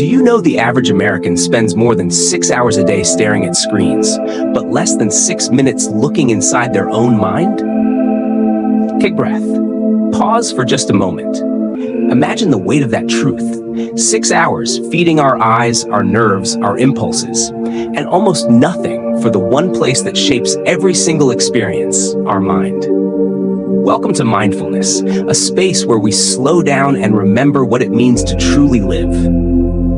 Do you know the average American spends more than 6 hours a day staring at screens, but less than 6 minutes looking inside their own mind? Take breath. Pause for just a moment. Imagine the weight of that truth. 6 hours feeding our eyes, our nerves, our impulses, and almost nothing for the one place that shapes every single experience, our mind. Welcome to Mindfulness, a space where we slow down and remember what it means to truly live.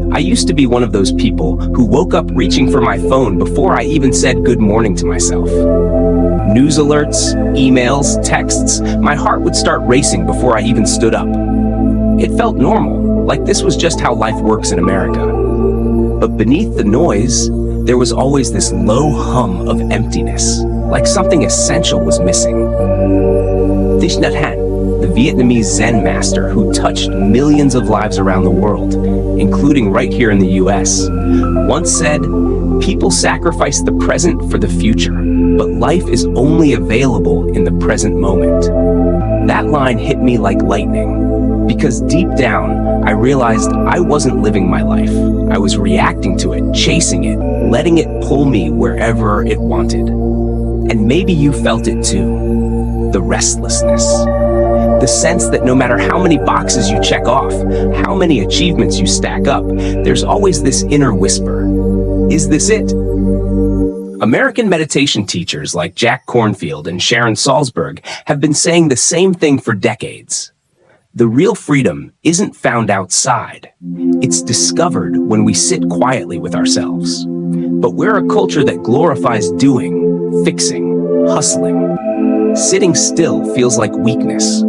I used to be one of those people who woke up reaching for my phone before I even said good morning to myself. News alerts, emails, texts, my heart would start racing before I even stood up. It felt normal, like this was just how life works in America. But beneath the noise, there was always this low hum of emptiness, like something essential was missing. Thich Nhat Hanh, the Vietnamese Zen master who touched millions of lives around the world, including right here in the US, once said, "People sacrifice the present for the future, but life is only available in the present moment." That line hit me like lightning, because deep down, I realized I wasn't living my life. I was reacting to it, chasing it, letting it pull me wherever it wanted. And maybe you felt it too. The restlessness. The sense that no matter how many boxes you check off, how many achievements you stack up, there's always this inner whisper. Is this it? American meditation teachers like Jack Kornfield and Sharon Salzberg have been saying the same thing for decades. The real freedom isn't found outside. It's discovered when we sit quietly with ourselves. But we're a culture that glorifies doing, fixing, hustling. Sitting still feels like weakness.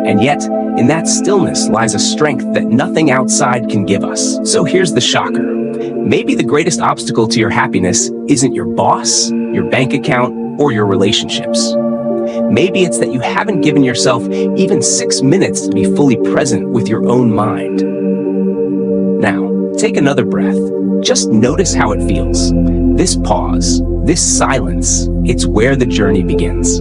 And yet, in that stillness lies a strength that nothing outside can give us. So here's the shocker. Maybe the greatest obstacle to your happiness isn't your boss, your bank account, or your relationships. Maybe it's that you haven't given yourself even 6 minutes to be fully present with your own mind. Now, take another breath. Just notice how it feels. This pause, this silence, it's where the journey begins.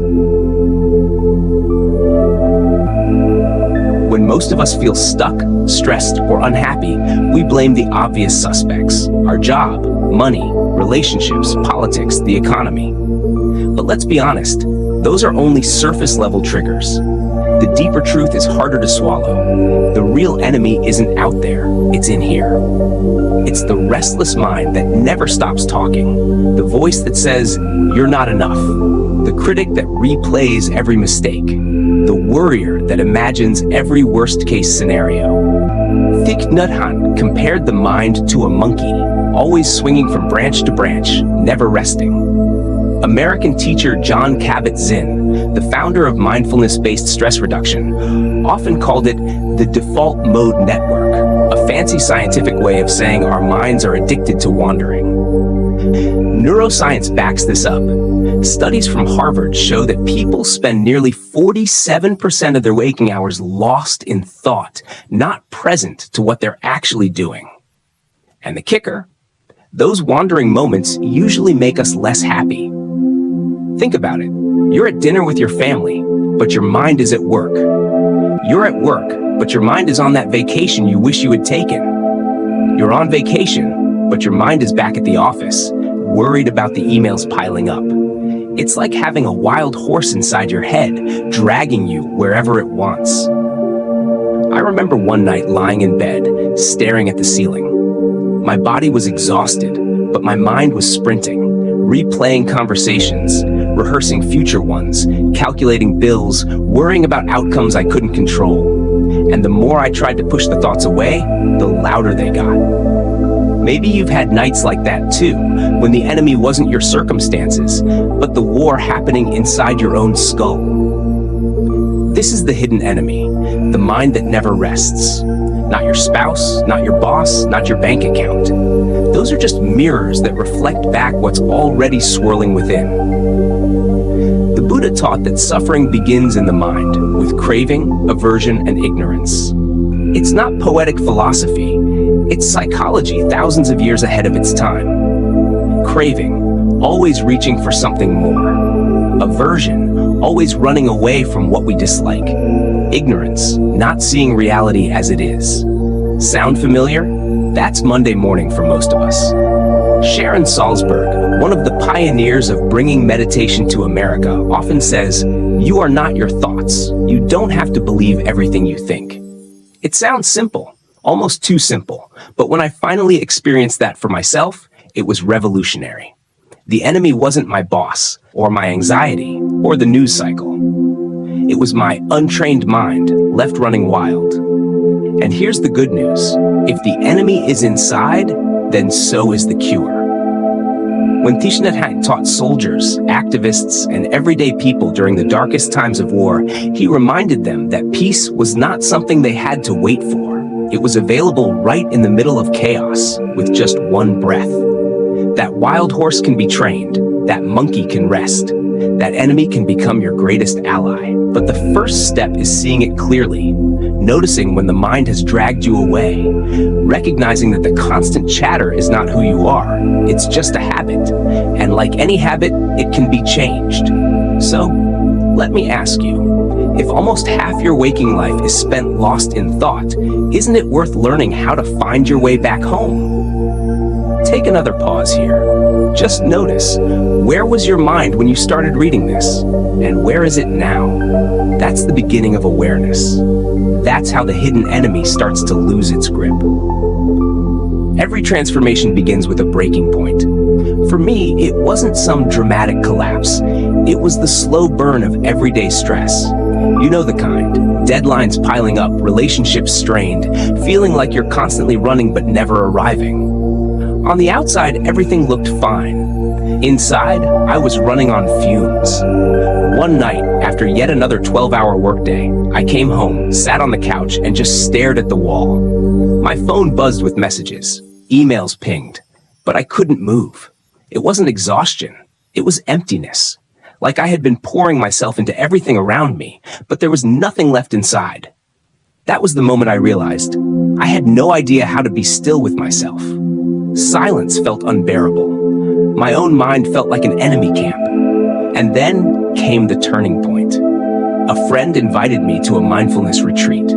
When most of us feel stuck, stressed, or unhappy, we blame the obvious suspects: our job, money, relationships, politics, the economy. But let's be honest, those are only surface-level triggers. The deeper truth is harder to swallow. The real enemy isn't out there, it's in here. It's the restless mind that never stops talking, the voice that says, "You're not enough," the critic that replays every mistake, the worrier that imagines every worst-case scenario. Thich Nhat Hanh compared the mind to a monkey, always swinging from branch to branch, never resting. American teacher Jon Kabat-Zinn, the founder of mindfulness-based stress reduction, often called it the default mode network, a fancy scientific way of saying our minds are addicted to wandering. Neuroscience backs this up. Studies from Harvard show that people spend nearly 47% of their waking hours lost in thought, not present to what they're actually doing. And the kicker? Those wandering moments usually make us less happy. Think about it. You're at dinner with your family, but your mind is at work. You're at work, but your mind is on that vacation you wish you had taken. You're on vacation, but your mind is back at the office, worried about the emails piling up. It's like having a wild horse inside your head, dragging you wherever it wants. I remember one night lying in bed, staring at the ceiling. My body was exhausted, but my mind was sprinting, replaying conversations, rehearsing future ones, calculating bills, worrying about outcomes I couldn't control. And the more I tried to push the thoughts away, the louder they got. Maybe you've had nights like that too, when the enemy wasn't your circumstances, but the war happening inside your own skull. This is the hidden enemy, the mind that never rests. Not your spouse, not your boss, not your bank account. Those are just mirrors that reflect back what's already swirling within. The Buddha taught that suffering begins in the mind, with craving, aversion, and ignorance. It's not poetic philosophy. It's psychology thousands of years ahead of its time. Craving, always reaching for something more. Aversion, always running away from what we dislike. Ignorance, not seeing reality as it is. Sound familiar? That's Monday morning for most of us. Sharon Salzberg, one of the pioneers of bringing meditation to America, often says, "You are not your thoughts. You don't have to believe everything you think." It sounds simple, almost too simple, but when I finally experienced that for myself, it was revolutionary. The enemy wasn't my boss, or my anxiety, or the news cycle. It was my untrained mind, left running wild. And here's the good news. If the enemy is inside, then so is the cure. When Thich Nhat Hanh taught soldiers, activists, and everyday people during the darkest times of war, he reminded them that peace was not something they had to wait for. It was available right in the middle of chaos, with just one breath. That wild horse can be trained, that monkey can rest, that enemy can become your greatest ally. But the first step is seeing it clearly, noticing when the mind has dragged you away, recognizing that the constant chatter is not who you are, it's just a habit. And like any habit, it can be changed. So, let me ask you, if almost half your waking life is spent lost in thought, isn't it worth learning how to find your way back home? Take another pause here. Just notice, where was your mind when you started reading this? And where is it now? That's the beginning of awareness. That's how the hidden enemy starts to lose its grip. Every transformation begins with a breaking point. For me, it wasn't some dramatic collapse. It was the slow burn of everyday stress. You know the kind. Deadlines piling up, relationships strained, feeling like you're constantly running but never arriving. On the outside, everything looked fine. Inside, I was running on fumes. One night, after yet another 12-hour workday, I came home, sat on the couch, and just stared at the wall. My phone buzzed with messages, emails pinged, but I couldn't move. It wasn't exhaustion, it was emptiness. Like I had been pouring myself into everything around me, but there was nothing left inside. That was the moment I realized I had no idea how to be still with myself. Silence felt unbearable. My own mind felt like an enemy camp. And then came the turning point. A friend invited me to a mindfulness retreat.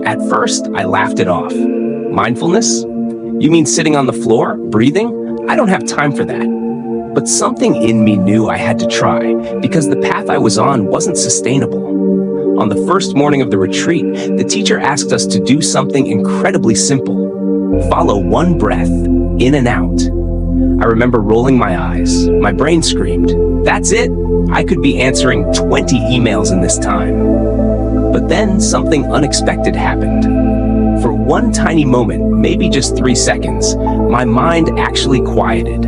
At first, I laughed it off. Mindfulness? You mean sitting on the floor, breathing? I don't have time for that. But something in me knew I had to try, because the path I was on wasn't sustainable. On the first morning of the retreat, the teacher asked us to do something incredibly simple. Follow one breath, in and out. I remember rolling my eyes. My brain screamed, "That's it! I could be answering 20 emails in this time." But then something unexpected happened. For one tiny moment, maybe just 3 seconds, my mind actually quieted.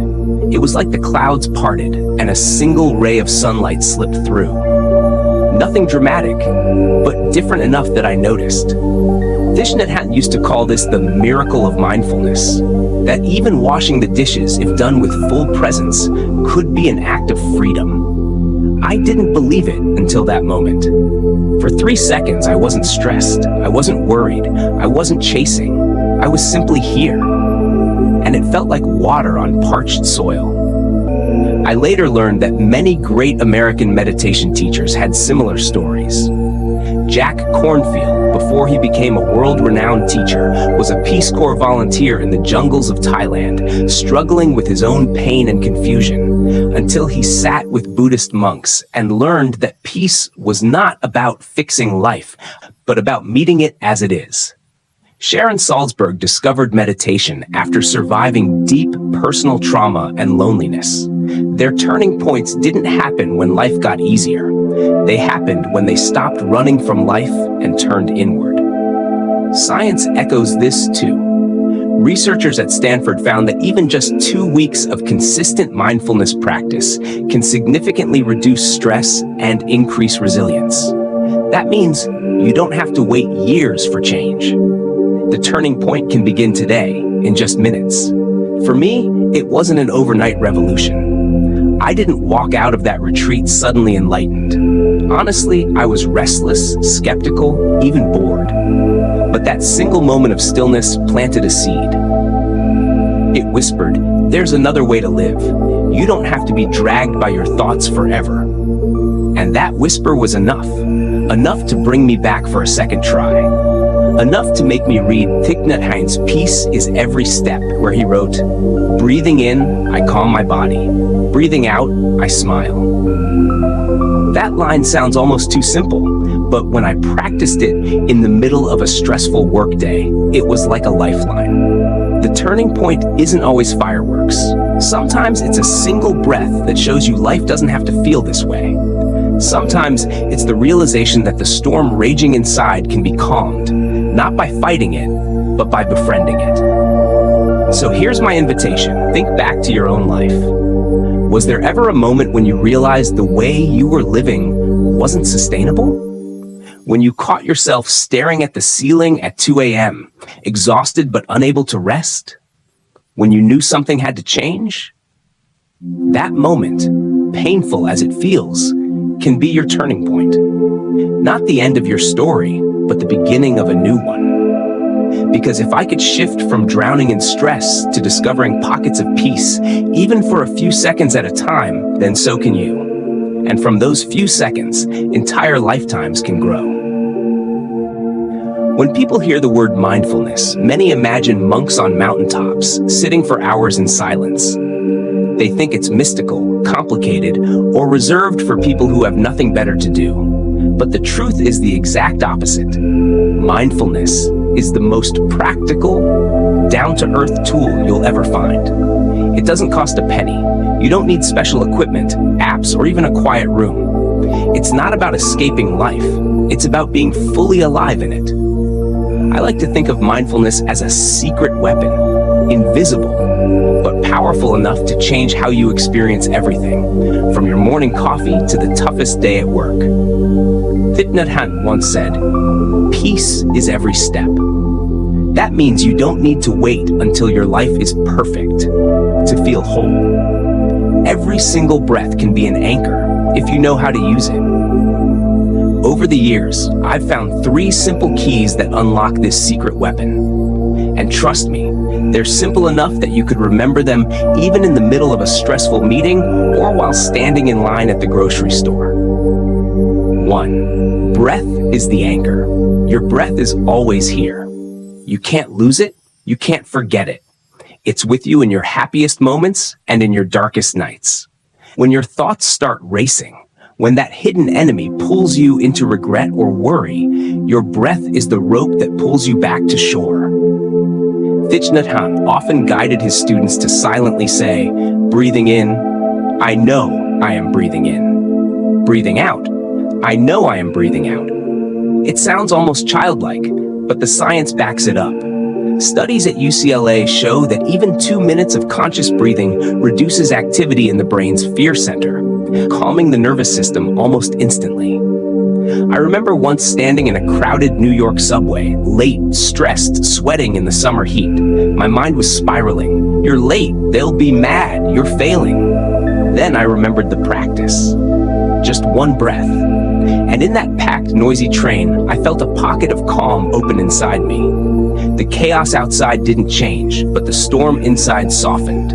It was like the clouds parted and a single ray of sunlight slipped through. Nothing dramatic, but different enough that I noticed. Thich Nhat Hanh used to call this the miracle of mindfulness, that even washing the dishes, if done with full presence, could be an act of freedom. I didn't believe it until that moment. For 3 seconds, I wasn't stressed, I wasn't worried, I wasn't chasing, I was simply here. And it felt like water on parched soil. I later learned that many great American meditation teachers had similar stories. Jack Kornfield, before he became a world-renowned teacher, was a Peace Corps volunteer in the jungles of Thailand, struggling with his own pain and confusion, until he sat with Buddhist monks and learned that peace was not about fixing life, but about meeting it as it is. Sharon Salzberg discovered meditation after surviving deep personal trauma and loneliness. Their turning points didn't happen when life got easier. They happened when they stopped running from life and turned inward. Science echoes this too. Researchers at Stanford found that even just 2 weeks of consistent mindfulness practice can significantly reduce stress and increase resilience. That means you don't have to wait years for change. The turning point can begin today, in just minutes. For me, it wasn't an overnight revolution. I didn't walk out of that retreat suddenly enlightened. Honestly, I was restless, skeptical, even bored. But that single moment of stillness planted a seed. It whispered, "There's another way to live. You don't have to be dragged by your thoughts forever." And that whisper was enough to bring me back for a second try. enough to make me read Thich Nhat Hanh's Peace is Every Step, where he wrote, "Breathing in, I calm my body. Breathing out, I smile." That line sounds almost too simple, but when I practiced it in the middle of a stressful workday, it was like a lifeline. The turning point isn't always fireworks. Sometimes it's a single breath that shows you life doesn't have to feel this way. Sometimes it's the realization that the storm raging inside can be calmed, not by fighting it, but by befriending it. So here's my invitation. Think back to your own life. Was there ever a moment when you realized the way you were living wasn't sustainable? When you caught yourself staring at the ceiling at 2 a.m., exhausted but unable to rest? When you knew something had to change? That moment, painful as it feels, can be your turning point. Not the end of your story, but the beginning of a new one. Because if I could shift from drowning in stress to discovering pockets of peace, even for a few seconds at a time, then so can you. And from those few seconds, entire lifetimes can grow. When people hear the word mindfulness, many imagine monks on mountaintops, sitting for hours in silence. They think it's mystical, complicated, or reserved for people who have nothing better to do. But the truth is the exact opposite. Mindfulness is the most practical, down-to-earth tool you'll ever find. It doesn't cost a penny. You don't need special equipment, apps, or even a quiet room. It's not about escaping life. It's about being fully alive in it. I like to think of mindfulness as a secret weapon, invisible, but powerful enough to change how you experience everything, from your morning coffee to the toughest day at work. Thich Nhat Hanh once said, "Peace is every step." That means you don't need to wait until your life is perfect to feel whole. Every single breath can be an anchor if you know how to use it. Over the years, I've found 3 simple keys that unlock this secret weapon. And trust me, they're simple enough that you could remember them even in the middle of a stressful meeting or while standing in line at the grocery store. 1. Breath is the anchor. Your breath is always here. You can't lose it. You can't forget it. It's with you in your happiest moments and in your darkest nights. When your thoughts start racing, when that hidden enemy pulls you into regret or worry, your breath is the rope that pulls you back to shore. Thich Nhat Hanh often guided his students to silently say, breathing in, I know I am breathing in. Breathing out, I know I am breathing out. It sounds almost childlike, but the science backs it up. Studies at UCLA show that even 2 minutes of conscious breathing reduces activity in the brain's fear center, calming the nervous system almost instantly. I remember once standing in a crowded New York subway, late, stressed, sweating in the summer heat. My mind was spiraling. You're late, they'll be mad, you're failing. Then I remembered the practice. Just one breath. And in that packed, noisy train, I felt a pocket of calm open inside me. The chaos outside didn't change, but the storm inside softened.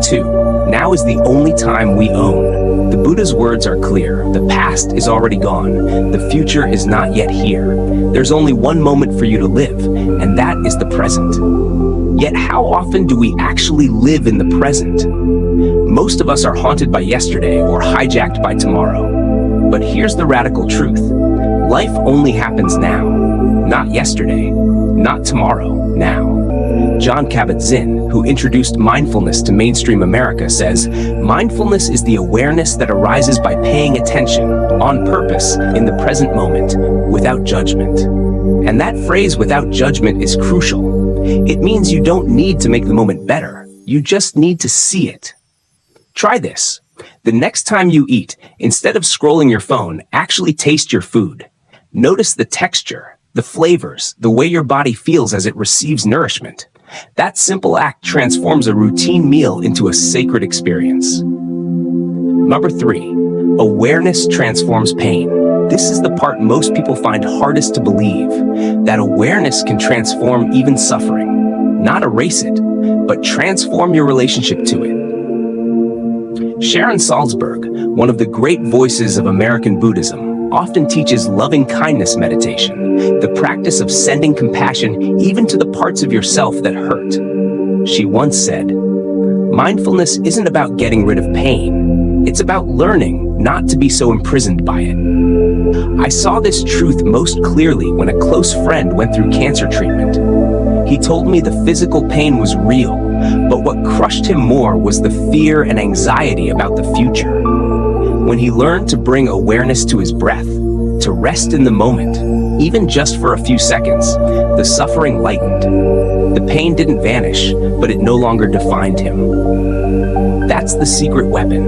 2. Now is the only time we own. The Buddha's words are clear. The past is already gone. The future is not yet here. There's only one moment for you to live, and that is the present. Yet how often do we actually live in the present? Most of us are haunted by yesterday or hijacked by tomorrow. But here's the radical truth. Life only happens now. Not yesterday, not tomorrow, now. Jon Kabat-Zinn, who introduced mindfulness to mainstream America, says, mindfulness is the awareness that arises by paying attention, on purpose, in the present moment, without judgment. And that phrase, without judgment, is crucial. It means you don't need to make the moment better. You just need to see it. Try this. The next time you eat, instead of scrolling your phone, actually taste your food. Notice the texture, the flavors, the way your body feels as it receives nourishment. That simple act transforms a routine meal into a sacred experience. Number 3, awareness transforms pain. This is the part most people find hardest to believe, that awareness can transform even suffering. Not erase it, but transform your relationship to it. Sharon Salzberg, one of the great voices of American Buddhism, often teaches loving kindness meditation, the practice of sending compassion even to the parts of yourself that hurt. She once said, "Mindfulness isn't about getting rid of pain. It's about learning not to be so imprisoned by it." I saw this truth most clearly when a close friend went through cancer treatment. He told me the physical pain was real, but what crushed him more was the fear and anxiety about the future. When he learned to bring awareness to his breath, to rest in the moment, even just for a few seconds, the suffering lightened. The pain didn't vanish, but it no longer defined him. That's the secret weapon.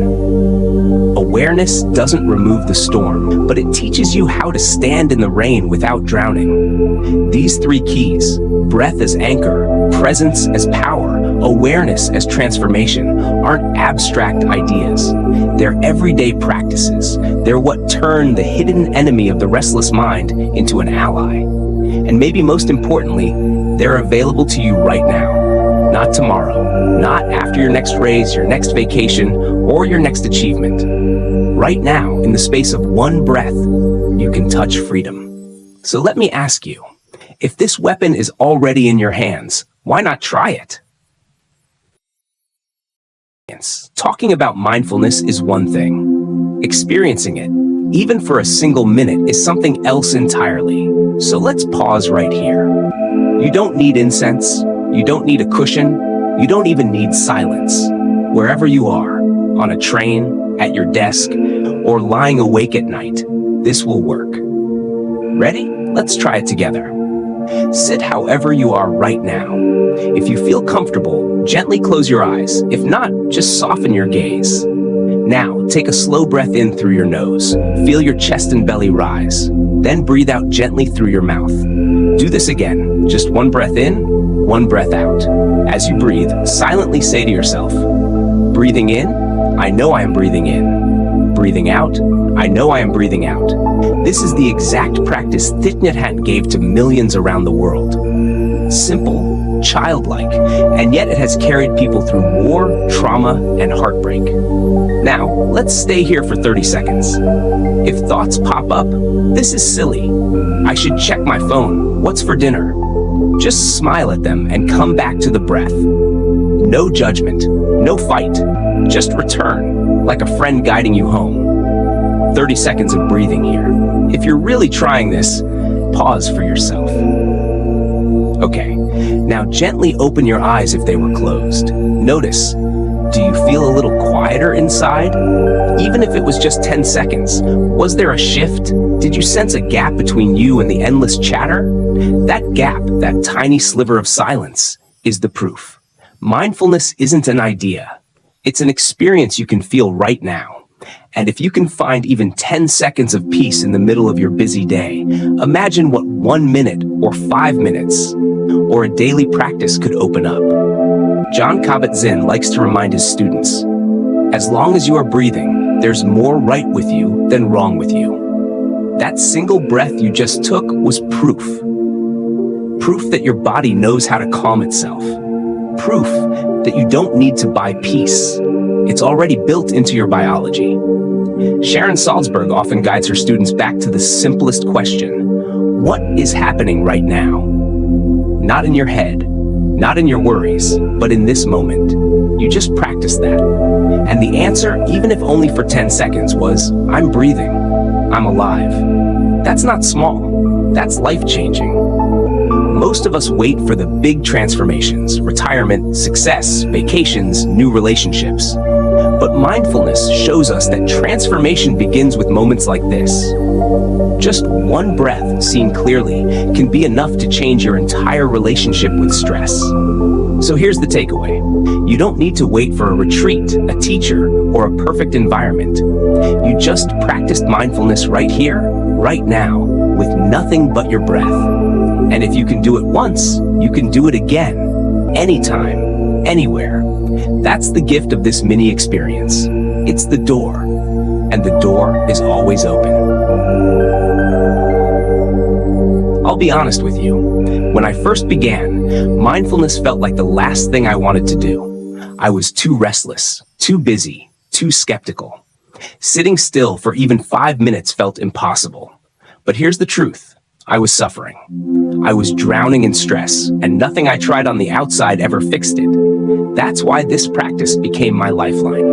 Awareness doesn't remove the storm, but it teaches you how to stand in the rain without drowning. These three keys, breath as anchor, presence as power, awareness as transformation, aren't abstract ideas. They're everyday practices. They're what turn the hidden enemy of the restless mind into an ally. And maybe most importantly, they're available to you right now. Not tomorrow, not after your next raise, your next vacation, or your next achievement. Right now, in the space of one breath, you can touch freedom. So let me ask you, if this weapon is already in your hands, why not try it? Talking about mindfulness is one thing. Experiencing it, even for a single minute, is something else entirely. So let's pause right here. You don't need incense. You don't need a cushion. You don't even need silence. Wherever you are, on a train, at your desk, or lying awake at night, this will work. Ready? Let's try it together. Sit however you are right now. If you feel comfortable, gently close your eyes. If not, just soften your gaze. Now, take a slow breath in through your nose. Feel your chest and belly rise. Then breathe out gently through your mouth. Do this again. Just one breath in, one breath out. As you breathe, silently say to yourself, breathing in, I know I am breathing in. Breathing out, I know I am breathing out. This is the exact practice Thich Nhat Hanh gave to millions around the world. Simple, childlike, and yet it has carried people through war, trauma, and heartbreak. Now, let's stay here for 30 seconds. If thoughts pop up, this is silly. I should check my phone. What's for dinner? Just smile at them and come back to the breath. No judgment, no fight. Just return, like a friend guiding you home. 30 seconds of breathing here. If you're really trying this, pause for yourself. Okay, now gently open your eyes if they were closed. Notice, do you feel a little quieter inside? Even if it was just 10 seconds, was there a shift? Did you sense a gap between you and the endless chatter? That gap, that tiny sliver of silence, is the proof. Mindfulness isn't an idea. It's an experience you can feel right now. And if you can find even 10 seconds of peace in the middle of your busy day, imagine what 1 minute or 5 minutes or a daily practice could open up. Jon Kabat-Zinn likes to remind his students, as long as you are breathing, there's more right with you than wrong with you. That single breath you just took was proof. Proof that your body knows how to calm itself. Proof that you don't need to buy peace. It's already built into your biology. Sharon Salzberg often guides her students back to the simplest question: what is happening right now? Not in your head, not in your worries, but in this moment. You just practice that. And the answer, even if only for 10 seconds, was, I'm breathing. I'm alive. That's not small. That's life-changing. Most of us wait for the big transformations: retirement, success, vacations, new relationships. But mindfulness shows us that transformation begins with moments like this. Just one breath, seen clearly, can be enough to change your entire relationship with stress. So here's the takeaway. You don't need to wait for a retreat, a teacher, or a perfect environment. You just practiced mindfulness right here, right now, with nothing but your breath. And if you can do it once, you can do it again, anytime, anywhere. That's the gift of this mini experience. It's the door, and the door is always open. I'll be honest with you. When I first began, mindfulness felt like the last thing I wanted to do. I was too restless, too busy, too skeptical. Sitting still for even 5 minutes felt impossible. But here's the truth. I was suffering. I was drowning in stress, and nothing I tried on the outside ever fixed it. That's why this practice became my lifeline.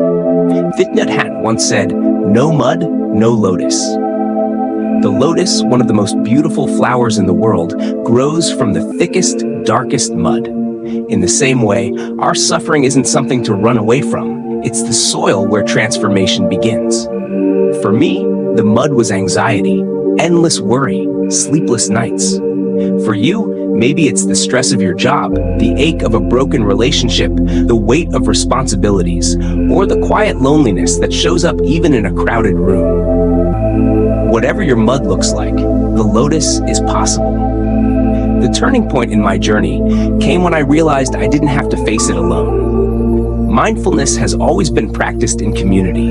Thich Nhat Hanh once said, "No mud, no lotus." The lotus, one of the most beautiful flowers in the world, grows from the thickest, darkest mud. In the same way, our suffering isn't something to run away from. It's the soil where transformation begins. For me, the mud was anxiety, endless worry, sleepless nights. For you, maybe it's the stress of your job, the ache of a broken relationship, the weight of responsibilities, or the quiet loneliness that shows up even in a crowded room. Whatever your mud looks like, the lotus is possible. The turning point in my journey came when I realized I didn't have to face it alone. Mindfulness has always been practiced in community.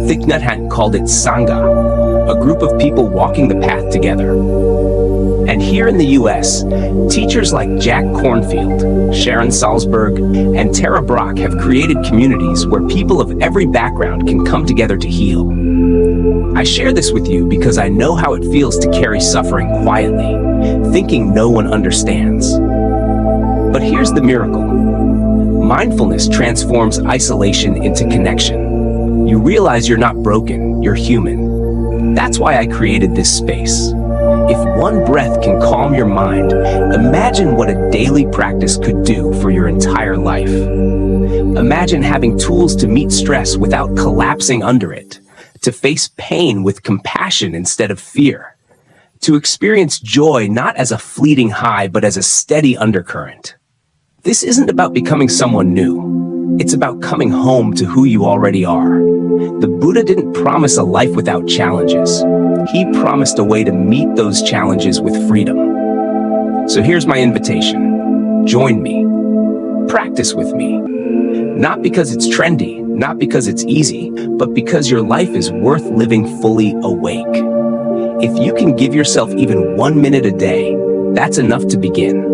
Thich Nhat Hanh called it Sangha, a group of people walking the path together. And here in the US, teachers like Jack Kornfield, Sharon Salzberg, and Tara Brach have created communities where people of every background can come together to heal. I share this with you because I know how it feels to carry suffering quietly, thinking no one understands. But here's the miracle. Mindfulness transforms isolation into connection. You realize you're not broken, you're human. That's why I created this space. If one breath can calm your mind, imagine what a daily practice could do for your entire life. Imagine having tools to meet stress without collapsing under it, to face pain with compassion instead of fear, to experience joy not as a fleeting high but as a steady undercurrent. This isn't about becoming someone new. It's about coming home to who you already are. The Buddha didn't promise a life without challenges. He promised a way to meet those challenges with freedom. So here's my invitation. Join me. Practice with me. Not because it's trendy, not because it's easy, but because your life is worth living fully awake. If you can give yourself even 1 minute a day, that's enough to begin.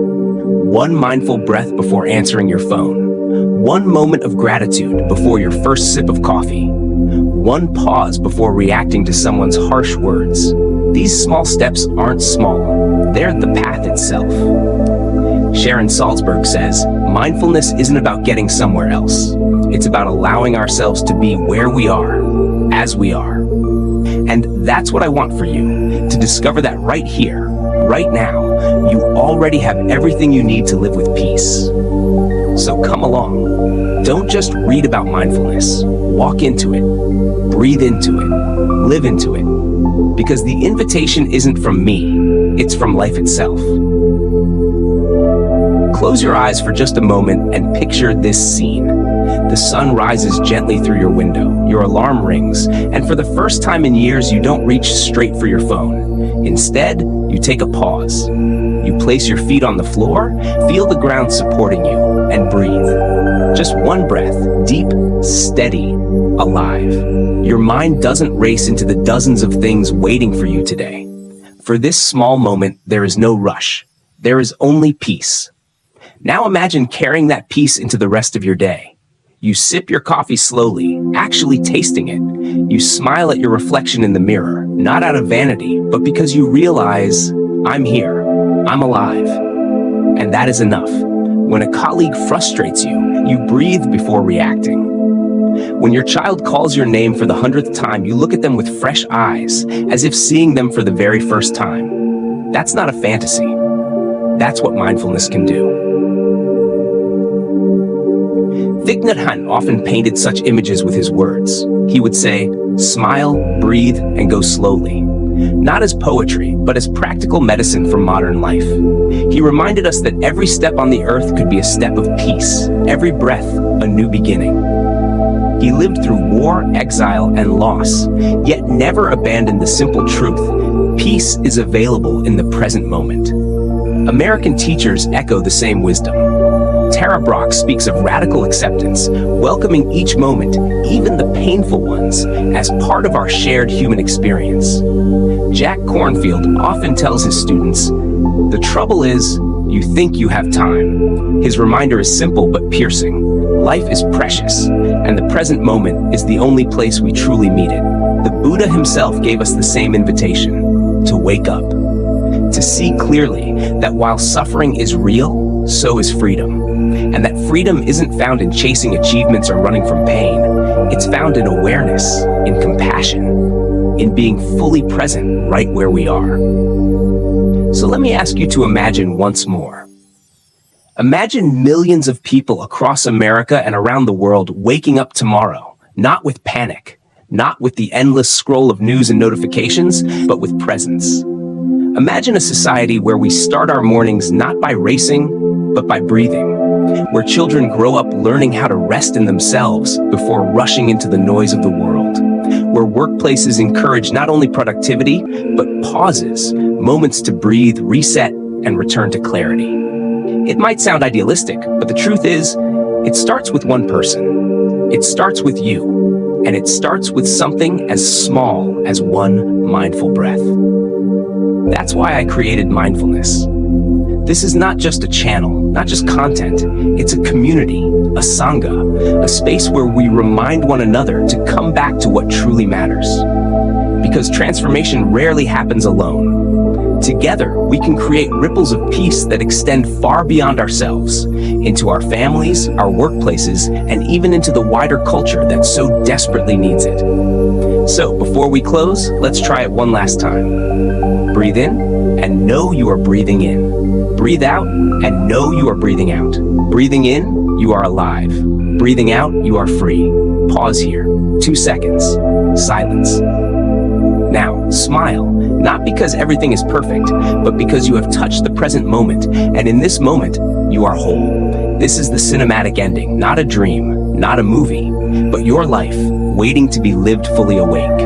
One mindful breath before answering your phone. One moment of gratitude before your first sip of coffee. One pause before reacting to someone's harsh words. These small steps aren't small. They're the path itself. Sharon Salzberg says, mindfulness isn't about getting somewhere else. It's about allowing ourselves to be where we are, as we are. And that's what I want for you, to discover that right here, right now, you already have everything you need to live with peace. So come along. Don't just read about mindfulness. Walk into it. Breathe into it. Live into it. Because the invitation isn't from me, it's from life itself. Close your eyes for just a moment and picture this scene. The sun rises gently through your window, your alarm rings, and for the first time in years, you don't reach straight for your phone. Instead, you take a pause. You place your feet on the floor, feel the ground supporting you, and breathe. Just one breath, deep, steady, alive. Your mind doesn't race into the dozens of things waiting for you today. For this small moment, there is no rush. There is only peace. Now imagine carrying that peace into the rest of your day. You sip your coffee slowly, actually tasting it. You smile at your reflection in the mirror, not out of vanity, but because you realize, I'm here, I'm alive. And that is enough. When a colleague frustrates you, you breathe before reacting. When your child calls your name for the 100th time, you look at them with fresh eyes, as if seeing them for the very first time. That's not a fantasy. That's what mindfulness can do. Thich Nhat Hanh often painted such images with his words. He would say, smile, breathe, and go slowly. Not as poetry, but as practical medicine for modern life. He reminded us that every step on the earth could be a step of peace, every breath a new beginning. He lived through war, exile, and loss, yet never abandoned the simple truth. Peace is available in the present moment. American teachers echo the same wisdom. Tara Brach speaks of radical acceptance, welcoming each moment, even the painful ones, as part of our shared human experience. Jack Kornfield often tells his students, the trouble is, you think you have time. His reminder is simple but piercing. Life is precious, and the present moment is the only place we truly meet it. The Buddha himself gave us the same invitation: to wake up, to see clearly that while suffering is real, so is freedom. And that freedom isn't found in chasing achievements or running from pain. It's found in awareness, in compassion, in being fully present right where we are. So let me ask you to imagine once more. Imagine millions of people across America and around the world waking up tomorrow, not with panic, not with the endless scroll of news and notifications, but with presence. Imagine a society where we start our mornings not by racing, but by breathing, where children grow up learning how to rest in themselves before rushing into the noise of the world, where workplaces encourage not only productivity, but pauses, moments to breathe, reset, and return to clarity. It might sound idealistic, but the truth is, it starts with one person. It starts with you, and it starts with something as small as one mindful breath. That's why I created Mindfulness. This is not just a channel, not just content. It's a community, a sangha, a space where we remind one another to come back to what truly matters. Because transformation rarely happens alone. Together, we can create ripples of peace that extend far beyond ourselves, into our families, our workplaces, and even into the wider culture that so desperately needs it. So, before we close, let's try it one last time. Breathe in and know you are breathing in. Breathe out and know you are breathing out. Breathing in, you are alive. Breathing out, you are free. Pause here. 2 seconds. Silence. Now, smile, not because everything is perfect, but because you have touched the present moment, and in this moment, you are whole. This is the cinematic ending, not a dream, not a movie, but your life, waiting to be lived fully awake.